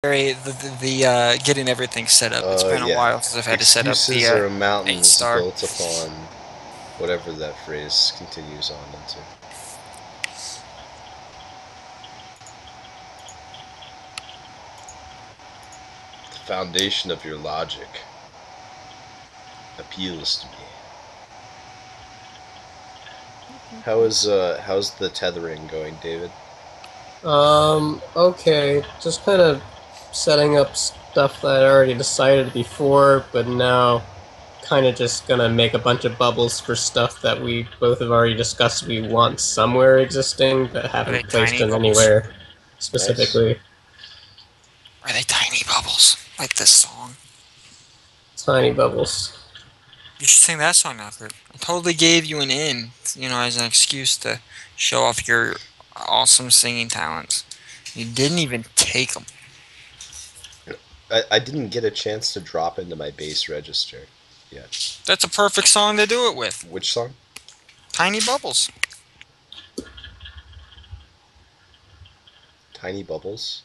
getting everything set up. It's been a Yeah. while since I've had to set up the Excuses are 8 mountains star. built upon whatever that phrase continues on into. The foundation of your logic appeals to me. How's the tethering going, David? Okay, just kind of setting up stuff that I already decided before, but now kind of just gonna make a bunch of bubbles for stuff that we both have already discussed we want somewhere existing, but Are they haven't placed tiny in bubbles? anywhere Nice. specifically. Are they tiny bubbles like this song? Tiny bubbles. You should sing that song after it. I totally gave you an in, as an excuse to show off your awesome singing talents. You didn't even take them. I didn't get a chance to drop into my bass register yet. That's a perfect song to do it with. Which song? Tiny bubbles. Tiny Bubbles?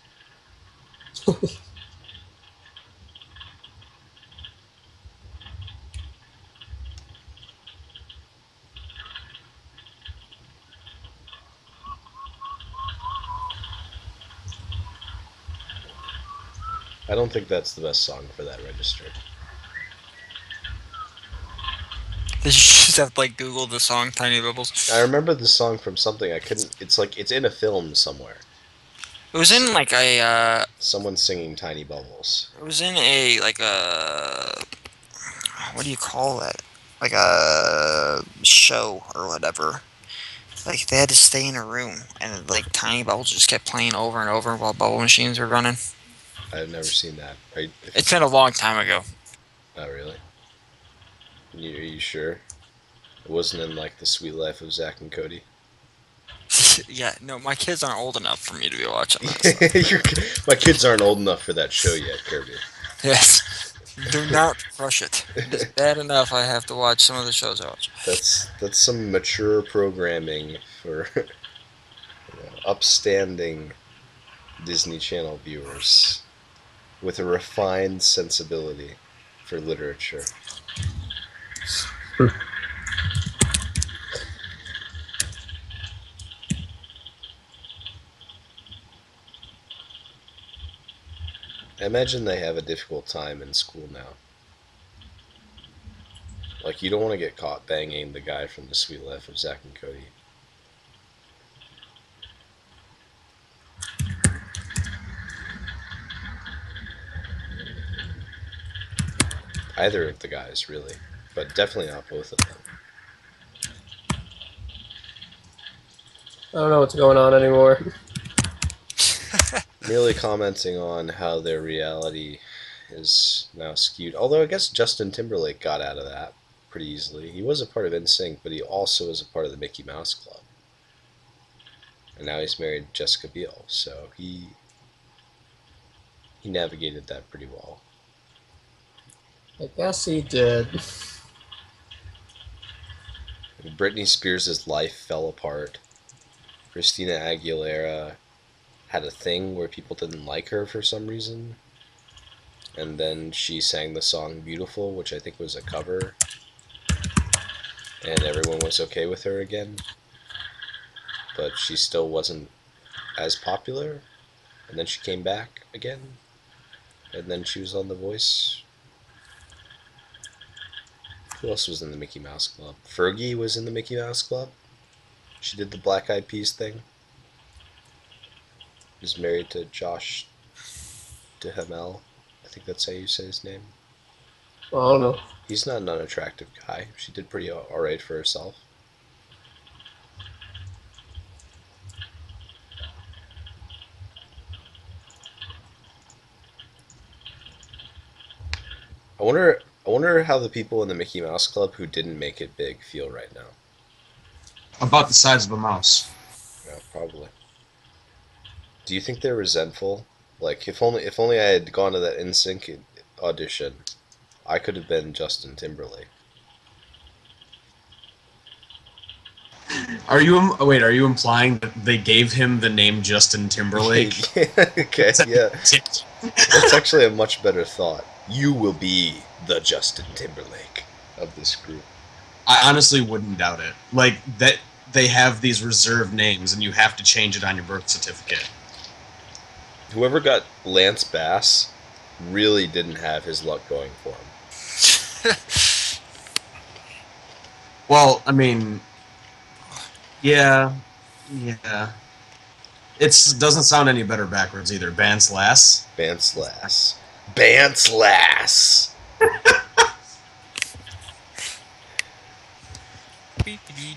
I don't think that's the best song for that register. You just have to Google the song "Tiny Bubbles." I remember the song from something I couldn't. It's like it's in a film somewhere. It was in Someone singing Tiny Bubbles. it was in a like a what do you call it? Like a show or whatever. Like they had to stay in a room, and tiny bubbles just kept playing over and over while bubble machines were running. I've never seen that. It's been a long time ago. Not really. Are you sure? It wasn't in like The Sweet Life of Zach and Cody. Yeah, no, my kids aren't old enough for me to be watching that. My kids aren't old enough for that show yet, Kirby. Yes, do not crush it. It is bad enough I have to watch some of the shows I watch. That's some mature programming for upstanding Disney Channel viewers with a refined sensibility for literature. I imagine they have a difficult time in school now. Like, you don't want to get caught banging the guy from The Sweet Life of Zach and Cody. Either of the guys, really. But definitely not both of them. I don't know what's going on anymore. Merely commenting on how their reality is now skewed. Although I guess Justin Timberlake got out of that pretty easily. He was a part of NSYNC, but he also was a part of the Mickey Mouse Club. And now he's married to Jessica Biel, so he navigated that pretty well. I guess he did. Britney Spears' life fell apart. Christina Aguilera had a thing where people didn't like her for some reason. And then she sang the song Beautiful, which I think was a cover. And everyone was okay with her again. But she still wasn't as popular. And then she came back again. And then she was on The Voice. Who else was in the Mickey Mouse Club? Fergie was in the Mickey Mouse Club. She did the Black Eyed Peas thing. Was married to Josh Duhamel. I think that's how you say his name. Well, I don't know. He's not an unattractive guy. She did pretty alright for herself. I wonder how the people in the Mickey Mouse Club who didn't make it big feel right now. About the size of a mouse. Yeah, probably. Do you think they're resentful? Like, if only I had gone to that NSYNC audition, I could have been Justin Timberlake. Are you wait? Are you implying that they gave him the name Justin Timberlake? Okay, yeah. That's actually a much better thought. You will be the Justin Timberlake of this group. I honestly wouldn't doubt it. Like, that they have these reserved names and you have to change it on your birth certificate. Whoever got Lance Bass really didn't have his luck going for him. Well, I mean, yeah. It doesn't sound any better backwards either. Bance Lass. Bance Lass. Bance Lass! I'm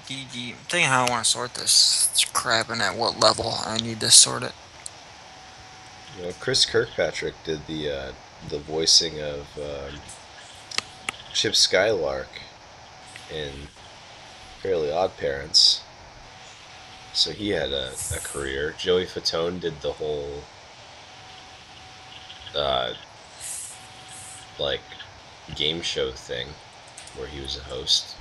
thinking how I want to sort this crap and at what level I need to sort it. You know, Chris Kirkpatrick did the voicing of Chip Skylark in Fairly Odd Parents. So he had a career. Joey Fatone did the whole like game show thing where he was a host.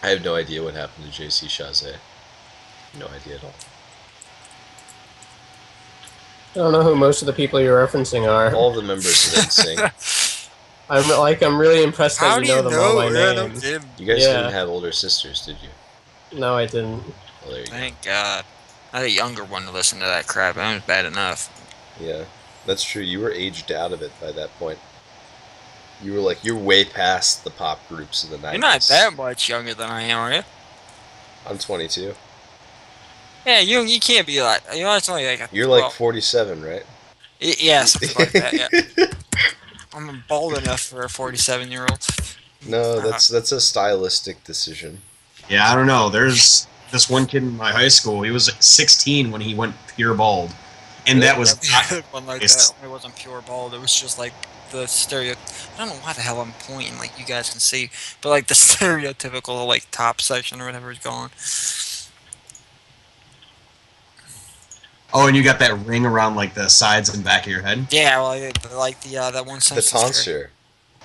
I have no idea what happened to JC Chazé. No idea at all. I don't know who most of the people you're referencing are. All the members of NSYNC. I'm really impressed that you know them all by name. You guys didn't have older sisters, did you? No, I didn't. Well, there you Thank God. I had a younger one to listen to that crap. That was bad enough. Yeah, that's true. You were aged out of it by that point. You were like, you're way past the pop groups of the 90s. You're not that much younger than I am, are you? I'm 22. Yeah, you can't be like, you know, it's only like You're like 47, right? Yeah, something like that, yeah. I'm bald enough for a 47-year-old. No, that's a stylistic decision. Yeah, I don't know. There's this one kid in my high school. He was 16 when he went pure bald, and that was one like that. It wasn't pure bald. It was just like the stereo. I don't know why the hell I'm pointing, like you guys can see, but like the stereotypical like top section or whatever is gone. Oh, and you got that ring around like the sides and back of your head. Yeah, like the that one. The tonsure.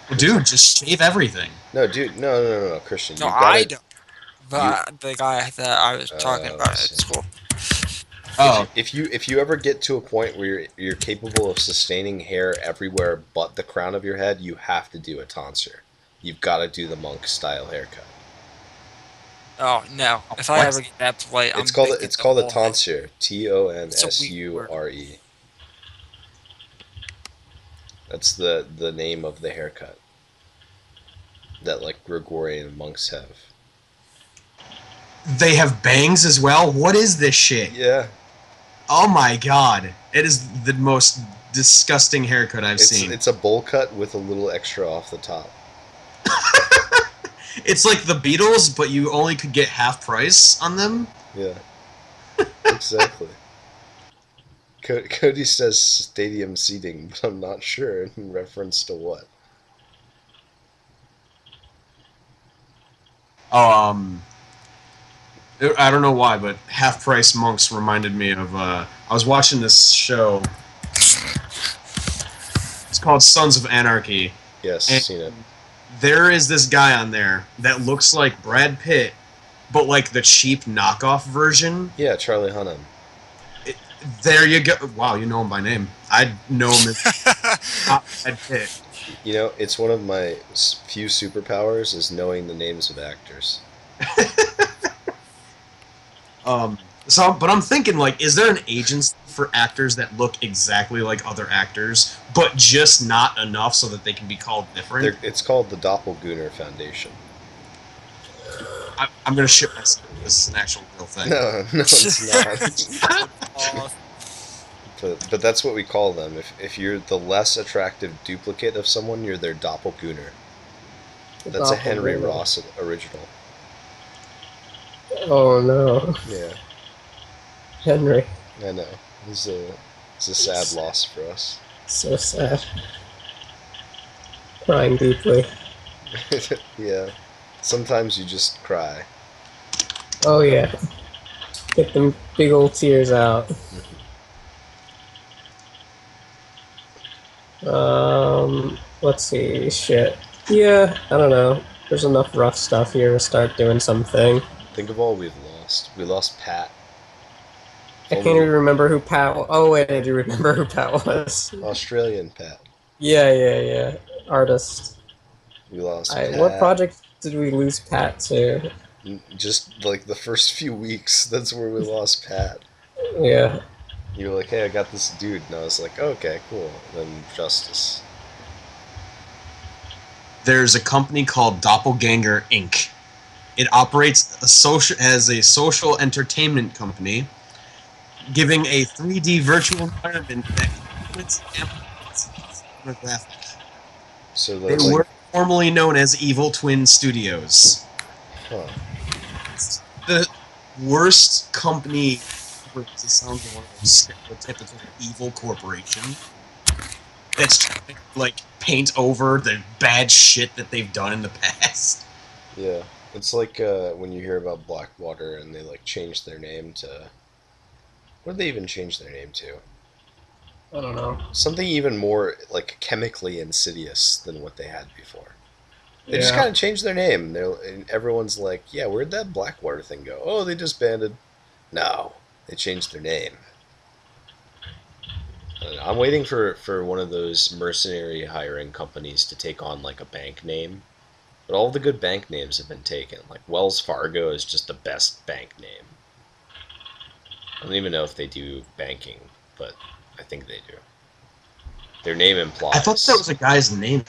Well, dude, just shave everything. No, dude, no, Christian. No, I don't. But the guy that I was talking about at school. Oh, if you ever get to a point where you're capable of sustaining hair everywhere but the crown of your head, you have to do a tonsure. You've got to do the monk style haircut. Oh no! If I ever get that plate, it's called a tonsure. Tonsure. That's the name of the haircut that like Gregorian monks have. They have bangs as well? What is this shit? Yeah. Oh my god. It is the most disgusting haircut I've seen. It's a bowl cut with a little extra off the top. It's like the Beatles, but you only could get half price on them? Yeah. Exactly. Cody says stadium seating, but I'm not sure in reference to what. Oh, I don't know why, but Half Price Monks reminded me of, I was watching this show. It's called Sons of Anarchy. Yes, and seen it. There is this guy on there that looks like Brad Pitt, but like the cheap knockoff version. Yeah, Charlie Hunnam. There you go. Wow, you know him by name. I know him as Brad Pitt. You know, it's one of my few superpowers is knowing the names of actors. But I'm thinking, like, is there an agency for actors that look exactly like other actors, but just not enough so that they can be called different? It's called the Doppelgooner Foundation. I'm gonna ship myself. This is an actual real thing. No, it's not. But that's what we call them. If you're the less attractive duplicate of someone, you're their doppelgooner. That's a Henry Ross original. Oh no. Yeah. Henry. I know. It's a sad loss for us. So sad. Crying deeply. Yeah. Sometimes you just cry. Oh yeah. Get them big old tears out. Let's see. Shit. Yeah, I don't know. There's enough rough stuff here to start doing something. Think of all we've lost. We lost Pat. I can't even remember who Pat. Oh wait, I do remember who Pat was. Australian Pat. Yeah. Artist. We lost What Pat. project did we lose Pat to? Just like the first few weeks, that's where we lost Pat. Yeah. You were like, hey, I got this dude. And I was like, oh, okay, cool. And then Justice. There's a company called Doppelganger Inc. It operates as a social entertainment company, giving a 3D virtual environment that influences demographic. So They like, were formerly known as Evil Twin Studios. huh. The worst company. It sounds like one of those stereotypical evil corporation that's trying to like paint over the bad shit that they've done in the past. Yeah. It's like when you hear about Blackwater and they like change their name to. What did they even change their name to? I don't know. Something even more like chemically insidious than what they had before. They just Yeah. kind of changed their name. And everyone's like, yeah, where'd that Blackwater thing go? Oh, they disbanded. No, they changed their name. I don't know. I'm waiting for one of those mercenary hiring companies to take on like a bank name. But all the good bank names have been taken. Like Wells Fargo is just the best bank name. I don't even know if they do banking, but I think they do. Their name implies. I thought that was a guy's name.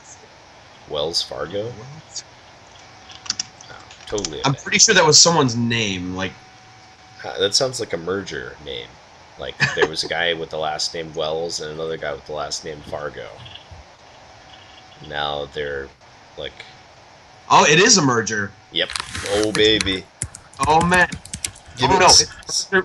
Wells Fargo? No, totally. I'm pretty sure that was someone's name. Like, that sounds like a merger name. Like there was a guy with the last name Wells and another guy with the last name Fargo. Now they're like. oh, it is a merger. Yep. Oh baby. Oh man. Give oh it no. a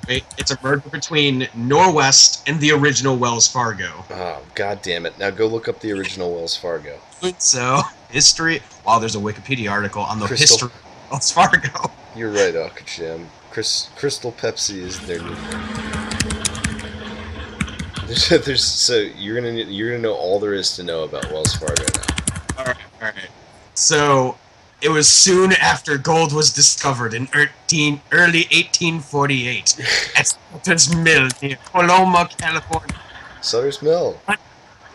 Wait. It's a merger between Norwest and the original Wells Fargo. Oh god damn it! Now go look up the original Wells Fargo. So history. Wow, there's a Wikipedia article on the Crystal. history of Wells Fargo. You're right, Akacham. Crystal Pepsi is their new. So you're gonna know all there is to know about Wells Fargo now. All right. So it was soon after gold was discovered in early 1848 at Sutter's Mill near Coloma, California. Sutter's Mill.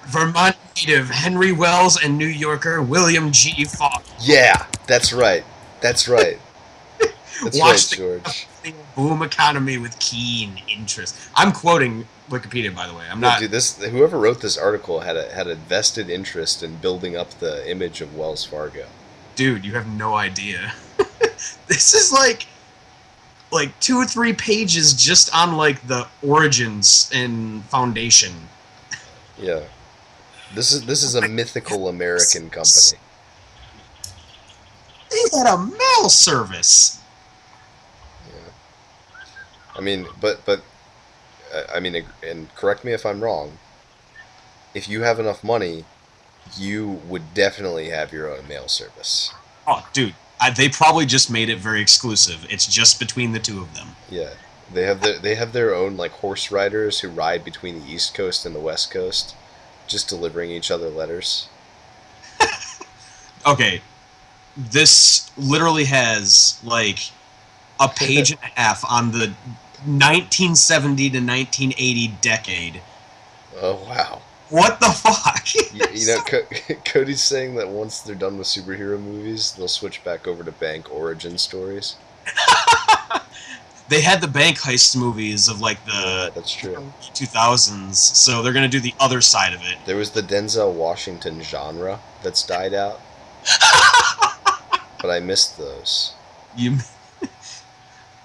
Vermont native Henry Wells and New Yorker William G. Fox. Yeah, that's right. That's right. That's watched right, George. the boom economy with keen interest. I'm quoting Wikipedia, by the way. I'm not. Dude, whoever wrote this article had a vested interest in building up the image of Wells Fargo. Dude, you have no idea. This is like 2 or 3 pages just on like the origins and foundation. Yeah. This is a mythical American company. They had a mail service. Yeah. I mean, but I mean, and correct me if I'm wrong. If you have enough money, you would definitely have your own mail service. Oh, dude, they probably just made it very exclusive. It's just between the two of them. Yeah, they have their own like horse riders who ride between the East Coast and the West Coast, just delivering each other letters. Okay, this literally has like a page and a half on the 1970 to 1980 decade. Oh wow. What the fuck? You know, Cody's saying that once they're done with superhero movies, they'll switch back over to bank origin stories. They had the bank heist movies of like the That's true. 2000s, so they're gonna do the other side of it. There was the Denzel Washington genre that's died out, but I missed those.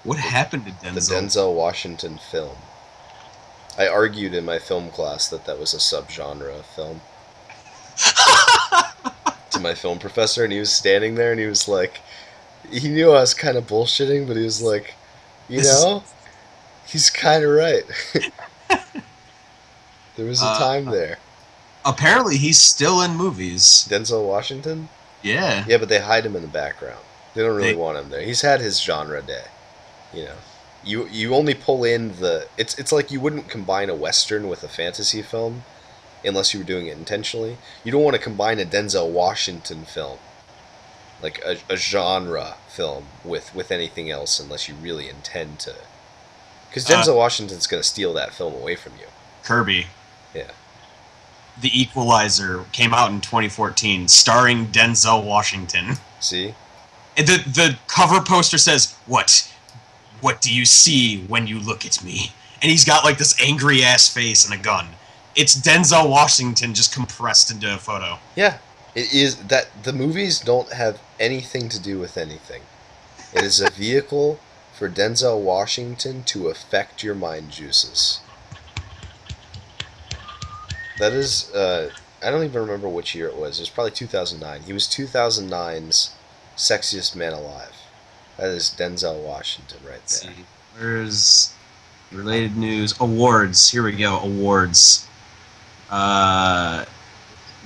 What happened to Denzel? The Denzel Washington film. I argued in my film class that was a subgenre of film. To my film professor, and he was standing there, and he was like, he knew I was kind of bullshitting, but he was like, he's kind of right. There was a time there. Apparently, he's still in movies. Denzel Washington? Yeah. Yeah, but they hide him in the background. They don't really want him there. He's had his genre day. You know. You only pull in the... It's like you wouldn't combine a Western with a fantasy film unless you were doing it intentionally. You don't want to combine a Denzel Washington film, like a genre film, with anything else unless you really intend to Because Denzel Washington's going to steal that film away from you. Kirby. Yeah. The Equalizer came out in 2014, starring Denzel Washington. See? And the cover poster says, "What do you see when you look at me?" And he's got like this angry ass face and a gun. It's Denzel Washington just compressed into a photo. Yeah. It is that the movies don't have anything to do with anything. It is a vehicle for Denzel Washington to affect your mind juices. That is, I don't even remember which year it was. It was probably 2009. He was 2009's sexiest man alive. That is Denzel Washington right there. Let's see. Where's related news? Awards. Here we go. Awards.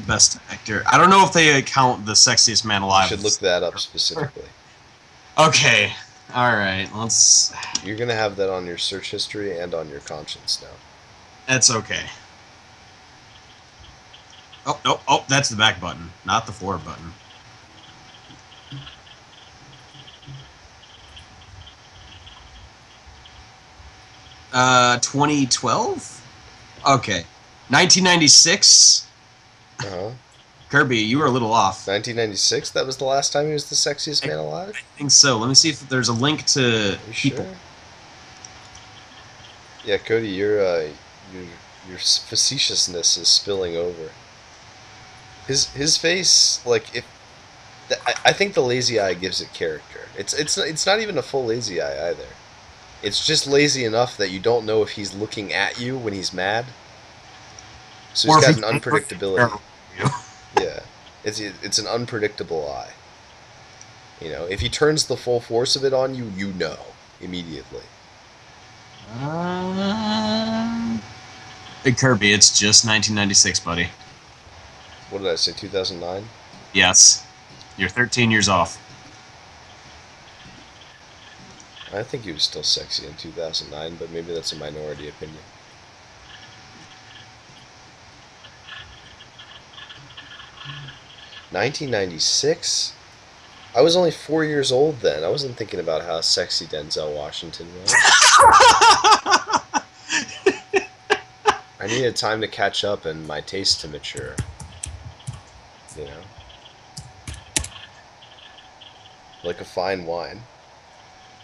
Best actor. I don't know if they count the sexiest man alive. You should look that up specifically. Okay. All right. Let's. You're gonna have that on your search history and on your conscience now. That's okay. Oh, that's the back button, not the forward button. Uh, 2012? Okay. 1996? Uh-huh. Kirby, you were a little off. 1996? That was the last time he was the sexiest man alive? I think so. Let me see if there's a link to people. Sure? Yeah, Cody, your facetiousness is spilling over. His face, like, if I think the lazy eye gives it character. It's not even a full lazy eye either. It's just lazy enough that you don't know if he's looking at you when he's mad. So he's got an unpredictability. Yeah, it's an unpredictable eye. You know, if he turns the full force of it on you, you know immediately. Hey Kirby, it's just 1996, buddy. What did I say? 2009. Yes, you're 13 years off. I think he was still sexy in 2009, but maybe that's a minority opinion. (1996) I was only 4 years old then. I wasn't thinking about how sexy Denzel Washington was. I needed time to catch up and my taste to mature. You know? Like a fine wine.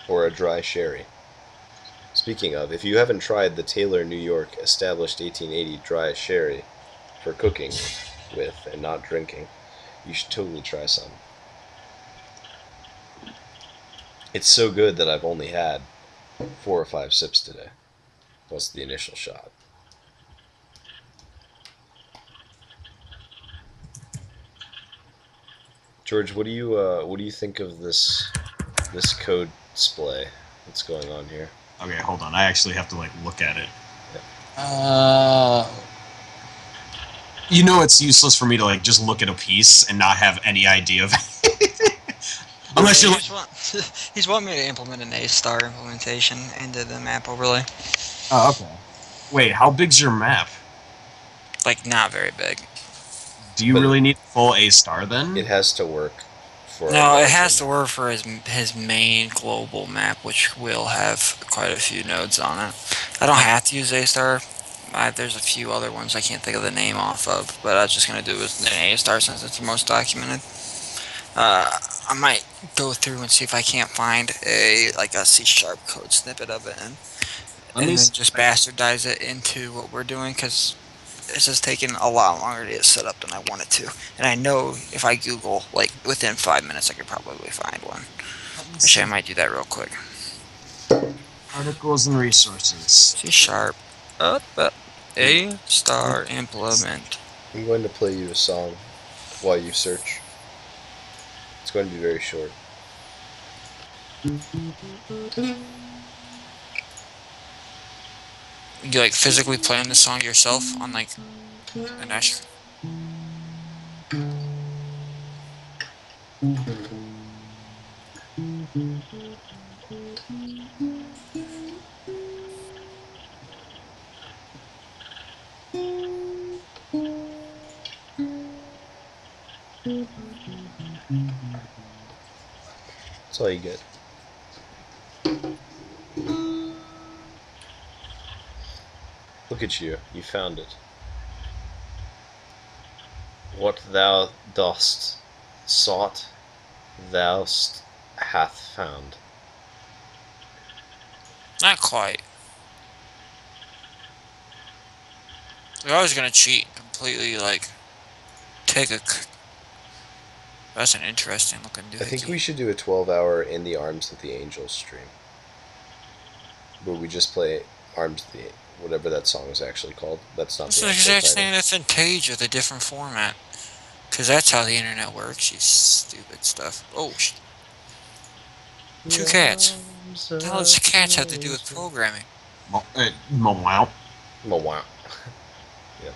Or a dry sherry. Speaking of, if you haven't tried the Taylor, New York established 1880 dry sherry for cooking with and not drinking, you should totally try some. It's so good that I've only had 4 or 5 sips today. Plus the initial shot. George, what do you think of this code display that's going on here? Okay, hold on. I actually have to like look at it. Yeah. You know, it's useless for me to like just look at a piece and not have any idea of it. Unless you're like, he's wanting me to implement an A-star implementation into the map overlay. oh, okay. Wait, how big's your map? Like, not very big. Do you really need a full A-star then? It has to work for... No, it has to work for his main global map, which will have quite a few nodes on it. I don't have to use A-star. There's a few other ones I can't think of the name off of, but I was just going to do an A-star since it's the most documented. I might go through and see if I can't find a C# code snippet of it and then just bastardize it into what we're doing, because it's just taking a lot longer to get set up than I want it to. And I know if I Google, like, within 5 minutes I could probably find one. Actually, I might do that real quick. Articles and resources. C#. A-star implement. I'm going to play you a song while you search. It's going to be very short. You like physically playing the song yourself on like an Ash? That's all you get. Look at you. You found it. What thou dost sought, thou hath found. Not quite. I was gonna cheat and completely, like, take a... That's an interesting looking I think doohickey. we should do a 12-hour In the Arms of the Angels stream. Where we just play Arms of the... whatever that song is actually called. That's not It's the the actual exact title. same advantage with a different format. Because that's how the internet works, you stupid stuff. Oh, two cats. What the hell does cats have to do with programming? Wow. Wow. Yeah.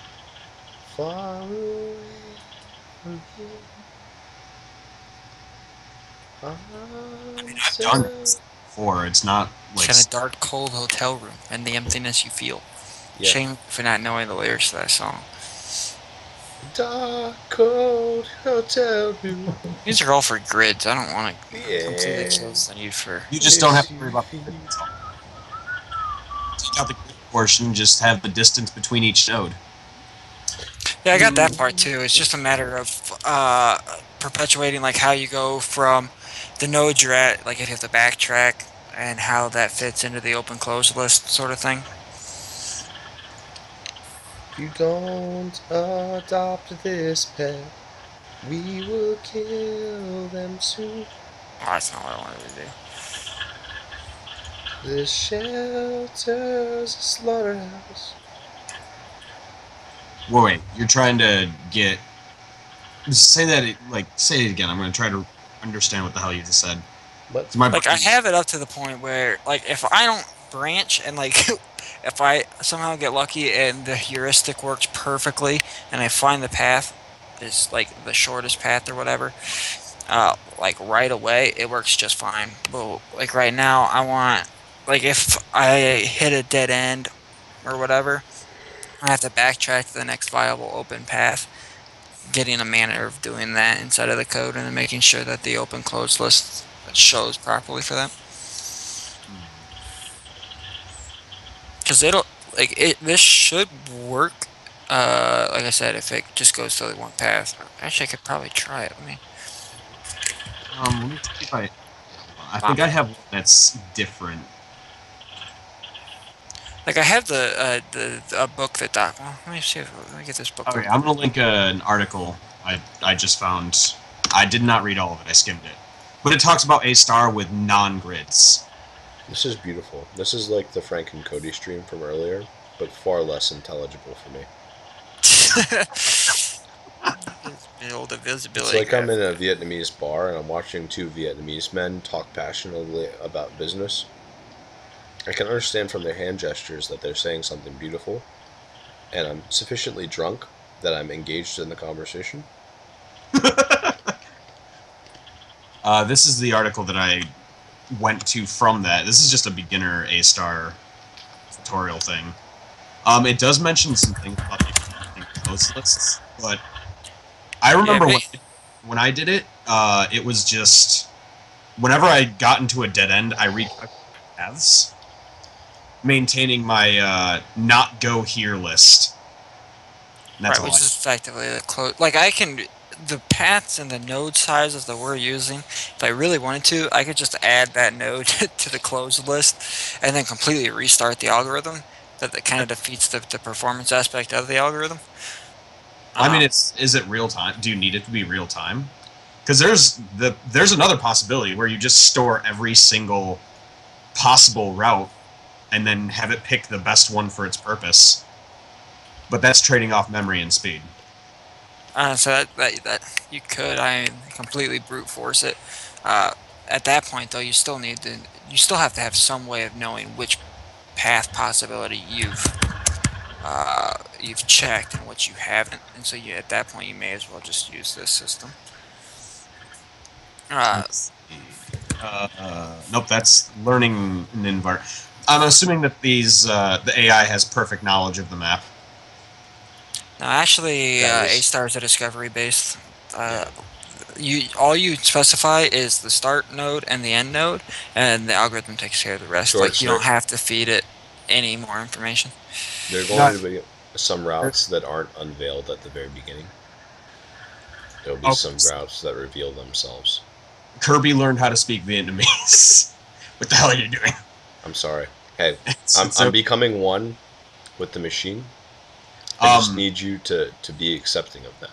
Far away from here. I mean, I've done this before. It's not like It's in a dark, cold hotel room and the emptiness you feel. Yeah. Shame for not knowing the lyrics to that song. Dark, cold hotel room. These are all for grids. I don't want to completely Yeah. close the need for... you just don't have to worry about the distance. Take out the grid portion, just have the distance between each node. Yeah, I got that part too. It's just a matter of perpetuating like how you go from the nodes you're at, like if you have to backtrack, and how that fits into the open close list sort of thing. If you don't adopt this pet, we will kill them soon. Oh, that's not what I wanted to do. The shelter's a slaughterhouse. Wait, you're trying to get... Say it again. I'm going to try to understand what the hell you just said. What? Like, I have it up to the point where, like, if I don't branch and, like, if I somehow get lucky and the heuristic works perfectly and I find the path is, like, the shortest path or whatever, like, right away, it works just fine. But, like, right now, I want, like, if I hit a dead end or whatever, I have to backtrack to the next viable open path, getting a manner of doing that inside of the code and then making sure that the open close list shows properly for that. Because it'll, like, this should work, like I said, if it just goes to one path. Actually, I could probably try it. let me see if I think I have one that's different. Like, I have the book that well, let me see if, let me get this book. Okay, I'm going to link an article I just found. I did not read all of it, I skimmed it. But it talks about A-star with non-grids. This is beautiful. This is like the Frank and Cody stream from earlier, but far less intelligible for me. Build a It's visibility. like I'm in a Vietnamese bar and I'm watching two Vietnamese men talk passionately about business. I can understand from their hand gestures that they're saying something beautiful, and I'm sufficiently drunk that I'm engaged in the conversation. This is the article that I went to from that. This is just a beginner A-star tutorial thing. It does mention some things about the close lists, but I remember when I did it, it was just whenever I got into a dead end, I recalculated paths, maintaining my not go here list. And that's right, which is effectively the close. Like, I can, the paths and the node sizes that we're using, if I really wanted to, I could just add that node to the closed list and then completely restart the algorithm. That kind of defeats the performance aspect of the algorithm. I mean, is it real time? Do you need it to be real time? Because there's another possibility where you just store every single possible route and then have it pick the best one for its purpose. But that's trading off memory and speed. So that you could, completely brute force it. At that point, though, you still have to have some way of knowing which path possibility you've checked and which you haven't, and so at that point you may as well just use this system. Nope, that's learning an environment. I'm assuming that the AI has perfect knowledge of the map. No, actually, A-star is a discovery based. All you specify is the start node and the end node, and the algorithm takes care of the rest. Like, you don't have to feed it any more information. There are going to be some routes that aren't unveiled at the very beginning. There will be some routes that reveal themselves. Kirby learned how to speak Vietnamese. What the hell are you doing? I'm sorry. Hey, I'm becoming one with the machine. I just need you to be accepting of that.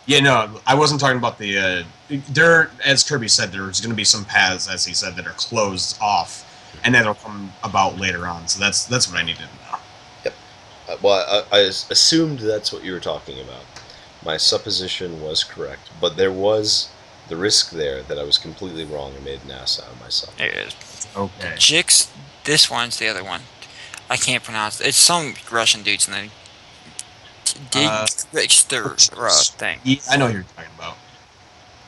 Yeah, no, I wasn't talking about the... there, as Kirby said, there's going to be some paths, as he said, that are closed off, and that'll come about later on. So that's what I needed to know. Yep. Well, I assumed that's what you were talking about. My supposition was correct, but there was the risk there that I was completely wrong and made an ass out of myself. It is. Okay. Jix, this one's the other one. I can't pronounce it. It's some Russian dude's name. Thing. Yeah, I know who you're talking about.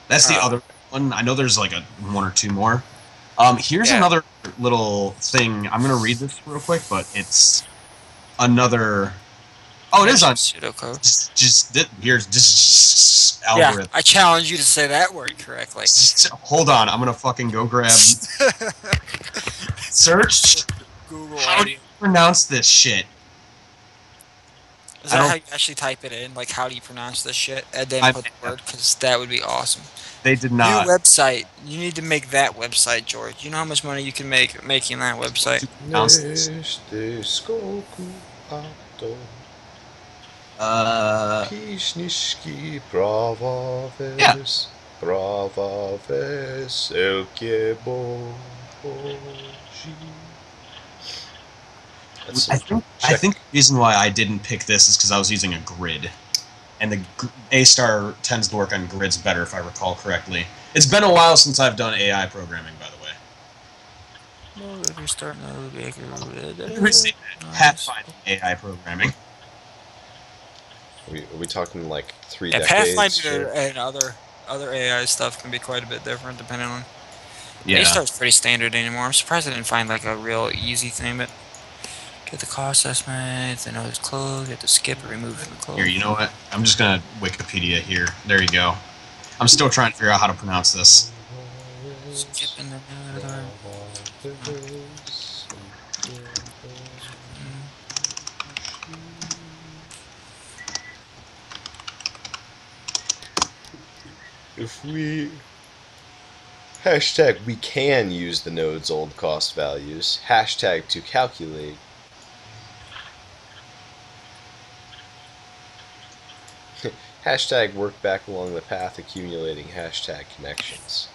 That's the other one. I know there's like one or two more. Here's another little thing. I'm gonna read this real quick, but it's another. Oh, it is on pseudocode. Here's just algorithm. Yeah, I challenge you to say that word correctly. Hold on, I'm gonna fucking go grab. Search. Google. How do you pronounce this shit? Is that how you actually type it in? Like, how do you pronounce this shit? And then put the word? Because that would be awesome. They did not. New website. You need to make that website, George. You know how much money you can make making that website? Píšničky práva ves, práva ves, elke boží. I think the reason why I didn't pick this is because I was using a grid. And the A-Star tends to work on grids better, if I recall correctly. It's been a while since I've done AI programming, by the way. Pathfinder AI programming. Are we talking like 3 decades? Pathfinder and other AI stuff can be quite a bit different depending on... Yeah. A-Star's pretty standard anymore. I'm surprised I didn't find like a real easy thing, but... Get the cost estimate, the node is closed, you have to skip or remove from the close. Here, you know what? I'm just gonna Wikipedia here. There you go. I'm still trying to figure out how to pronounce this. Skipping the If we... Hashtag we can use the node's old cost values. Hashtag to calculate. Hashtag work back along the path accumulating hashtag connections.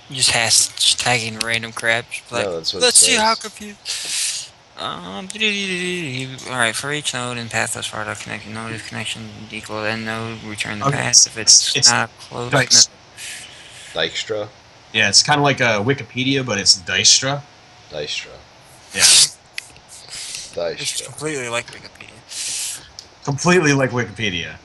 You just hashtagging random crap. Like, no, that's what let's see how confused. Alright, for each node in path thus far, connecting node if connection equal to end node, return the path if it's not closed. Dijkstra. Yeah, it's kind of like a Wikipedia, but it's Dijkstra. Dijkstra. Yeah. Dijkstra. It's completely like Wikipedia. Completely like Wikipedia.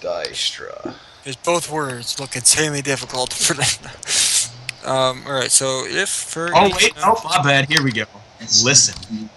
Dijkstra. Because both words look insanely difficult to pronounce. Alright, so if for... Oh, wait, oh, my bad. Here we go. Listen.